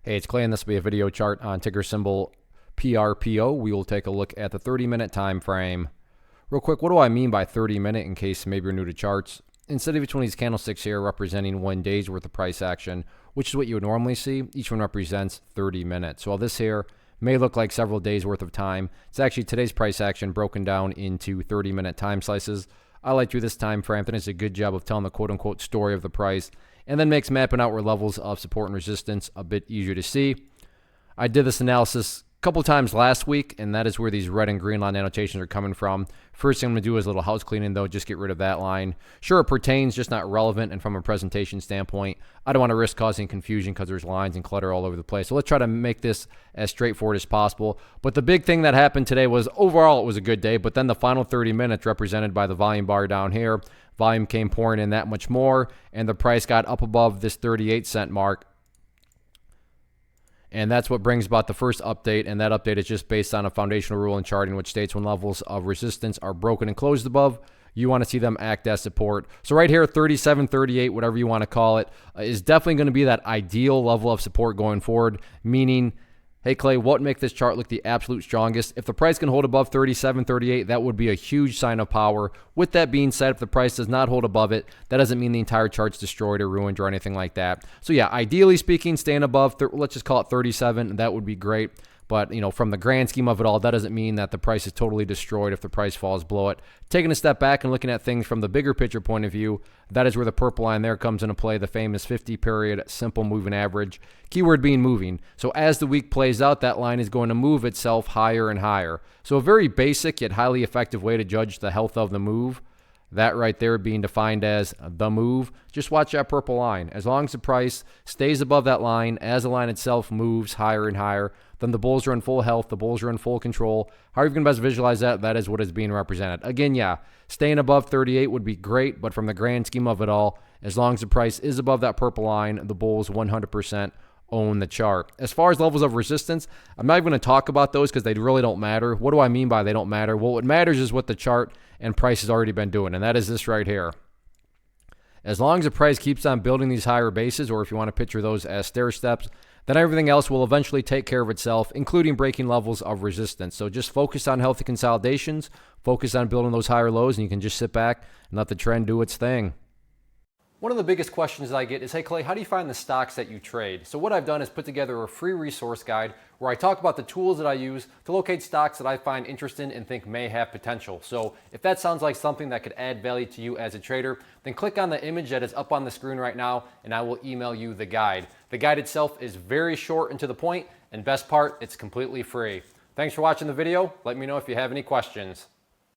Hey, it's Clay, and this will be a video chart on ticker symbol PRPO. We will take a look at the 30-minute time frame. Real quick, what do I mean by 30-minute in case maybe you're new to charts? Instead of each one of these candlesticks here representing 1 day's worth of price action, which is what you would normally see, each one represents 30 minutes. So while this here may look like several days worth of time, it's actually today's price action broken down into 30-minute time slices. I like through this time frame. I think it's a good job of telling the quote-unquote story of the price, and then makes mapping out where levels of support and resistance a bit easier to see. I did this analysis a couple times last week, and that is where these red and green line annotations are coming from. First thing I'm going to do is a little house cleaning, though, just get rid of that line. Sure, it pertains, just not relevant, and from a presentation standpoint, I don't want to risk causing confusion because there's lines and clutter all over the place. So let's try to make this as straightforward as possible. But the big thing that happened today was overall it was a good day, but then the final 30 minutes represented by the volume bar down here, volume came pouring in that much more, and the price got up above this 38-cent mark. And that's what brings about the first update, and that update is just based on a foundational rule in charting which states when levels of resistance are broken and closed above, you want to see them act as support. So right here, 37, 38, whatever you want to call it, is definitely going to be that ideal level of support going forward, meaning, hey, Clay, what would make this chart look the absolute strongest? If the price can hold above 37, 38, that would be a huge sign of power. With that being said, if the price does not hold above it, that doesn't mean the entire chart's destroyed or ruined or anything like that. So yeah, ideally speaking, staying above, let's just call it 37, that would be great. But, from the grand scheme of it all, that doesn't mean that the price is totally destroyed if the price falls below it. Taking a step back and looking at things from the bigger picture point of view, that is where the purple line there comes into play, the famous 50-period simple moving average. Keyword being moving. So as the week plays out, that line is going to move itself higher and higher. So a very basic yet highly effective way to judge the health of the move. That right there being defined as the move. Just watch that purple line. As long as the price stays above that line, as the line itself moves higher and higher, then the bulls are in full health, the bulls are in full control. However you can best visualize that, that is what is being represented. Again, yeah, staying above 38 would be great, but from the grand scheme of it all, as long as the price is above that purple line, the bulls 100% own the chart. As far as levels of resistance, I'm not even going to talk about those because they really don't matter. What do I mean by they don't matter? Well, what matters is what the chart and price has already been doing, and that is this right here. As long as the price keeps on building these higher bases, or if you want to picture those as stair steps, then everything else will eventually take care of itself, including breaking levels of resistance. So just focus on healthy consolidations, focus on building those higher lows, and you can just sit back and let the trend do its thing. One of the biggest questions that I get is, hey Clay, how do you find the stocks that you trade? So what I've done is put together a free resource guide where I talk about the tools that I use to locate stocks that I find interesting and think may have potential. So if that sounds like something that could add value to you as a trader, then click on the image that is up on the screen right now and I will email you the guide. The guide itself is very short and to the point, and best part, it's completely free. Thanks for watching the video. Let me know if you have any questions.